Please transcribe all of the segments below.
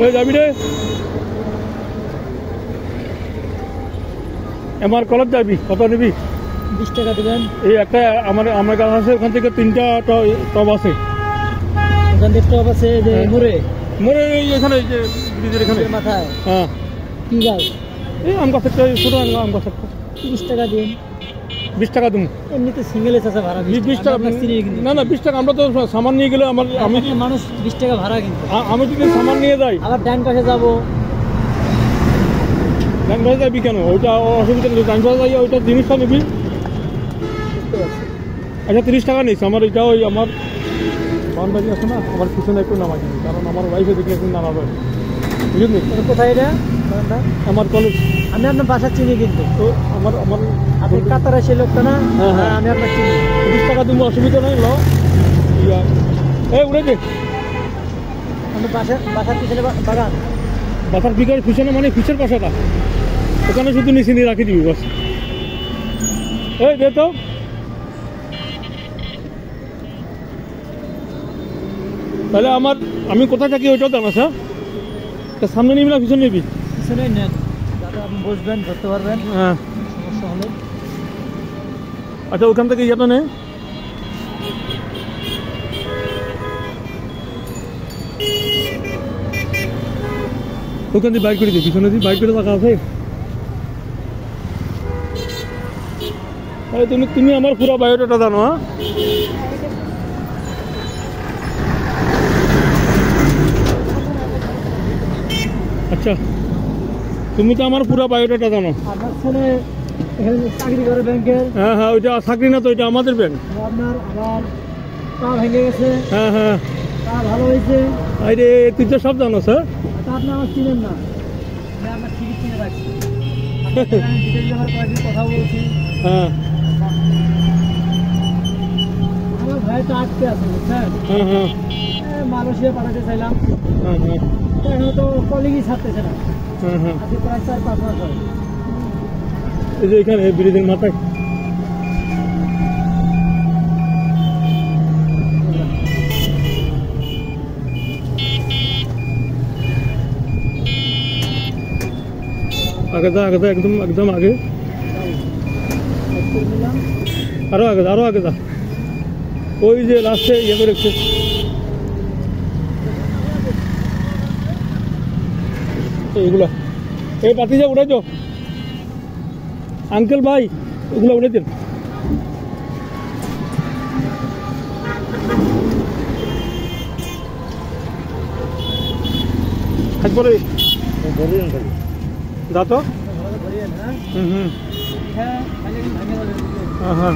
ওই যাবি রে আমার কলেজ যাবি কত নিবি 20 টাকা দেবেন এই একটা আমার কাছে আছে ওখান থেকে 3টা টব আছে ওখান থেকে টব আছে যে মোড়ে এখানে এই যে ব্রিজের এখানে মাথায় হ্যাঁ কি গাছ এই আম গাছ একটা ছোট আম গাছ একটা 30 টাকা দিন 20 টাকা দেবো এমনিতে সিঙ্গেল আছে ভাড়া 20 টাকা না 20 টাকা আমরা তো সামান নিয়ে গেলে আমি মানুষ 20 টাকা ভাড়া কিন্তু আমি যদি সামান নিয়ে যাই আবার ডান পাশে যাবো ডান পাশে যাবি কেন ওইটা অসুবিধা নেই ডান পাশে যাই ওইটা জিনিসটা নিবি আচ্ছা 30 টাকা নিস আমার এটা ওই আমার বান্ধবী আছে না আমার পিছনে একটু নামা দিবি কারণ আমার ওয়াইফে দেখলে একটু নামাবে বুঝলি কোথায় এটা আমার কলেজ আমি আপনার বাসা চিনি কিন্তু তো আমার আপনি কাতারে সেই লোকটা না হ্যাঁ আমি আপনার চিনি 30 টাকা তুমি অসুবিধা নেই লো উড়ে দে আমি বাসার পিছনে বাগান বাসার পিছনে মানে পিছের বাসাটা ওখানে শুধু নিচে নিয়ে রাখি দিবি বাস এই দে তো তাহলে আমি কোথায় থাকি ওইটাও জানাস হ্যাঁ সামনে নিবি না পিছনে নিবি পিছনে নেন দাদা আপনি বসবেন ধরতে পারবেন হ্যাঁ সমস্যা হলে আচ্ছা ওখান থেকে ইয়েটা নে ওখান দিয়ে বাইক করে দিই পিছনে দিয়ে বাইক করে রাখা আছে তুমি আমার পুরো বায়োডাটা জানো হ্যাঁ আচ্ছা তুমি তো আমার পুরো বায়োডাটা জানো আপনার ছেলে এখানে চাকরি করে ব্যাংকের হ্যাঁ ওইটা চাকরি না তো এটা আমাদের ব্যাংক আপনার আবার পা ভেঙে গেছে হ্যাঁ পা ভালো হয়েছে আরে তুই তো সব জানো স্যার আপনি আমার চিনেন না আমি আপনার ঠিকই চিনে রাখছি কয়েকদিন কথা বলছি হ্যাঁ আমার ভাই তো আটকে আছে বুঝছেন হ্যাঁ মালয়েশিয়া পাঠাতে চাইলাম হ্যাঁ এখন তো কলিগই ছাড়তেছে না হ্যাঁ আজকে প্রায় 4-5 মাস হয় এই যে এখানে ব্রিজের মাথায় आगे जा एकदम आगे আরো আগে যা ওই যে লাস্টে ইয়ে করে রেখেছে এইগুলা এই পাতি যা উড়াই তো আঙ্কেল ভাই ওগুলো উড়ে দেন একবারে যা তো হ্যাঁ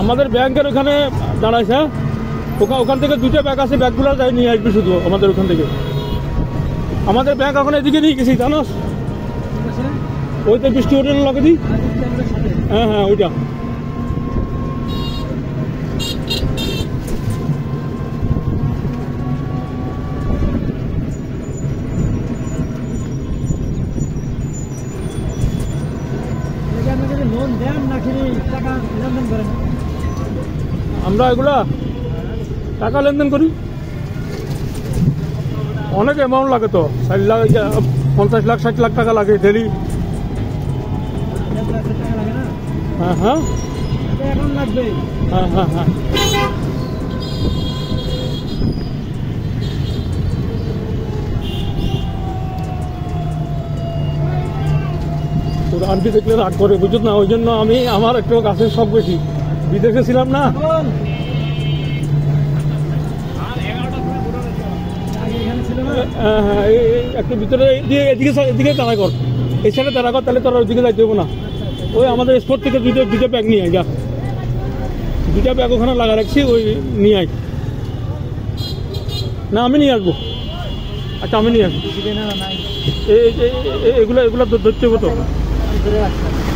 আমাদের ব্যাংকের ওখানে দাঁড়াইছে ওখান থেকে 2টা ব্যাগ আছে ব্যাগগুলো যাই নিয়ে আসবি শুধু আমাদের ওখান থেকে আমাদের ব্যাংক এখন এদিকে নিয়ে গেছি জানোস ওই তো বৃষ্টি হোটেল লগে দিই হ্যাঁ ওইটা লোন দেন নাকি টাকা লেনদেন করেন আমরা এগুলা টাকা লেনদেন করি অনেক অ্যামাউন্ট লাগে তো 60 লাখ 50 লাখ 60 লাখ টাকা লাগে ডেলি হ্যাঁ এখন লাগবে হ্যাঁ আন্টি দেখলে রাগ করে বুঝত না ওই জন্য আমি আমার একটু গাছের শখ বেশি বিদেশে ছিলাম না হ্যাঁ একটু ভিতরে এদিকে তাড়া কর এই সাইডে তাড়া কর তাহলে তোর ওইদিকে যাইতে দেবো না ওই আমাদের স্পোর্ট থেকে দুটো ব্যাগ নিয়ে আয় যা 2টা ব্যাগ ওখানে লাগা রাখছি ওই নিয়ে আয় না আমি নিয়ে আসবো আচ্ছা আমি নিয়ে আসবো নাই এগুলো এগুলো ধরতে হতো ধরে রাখছি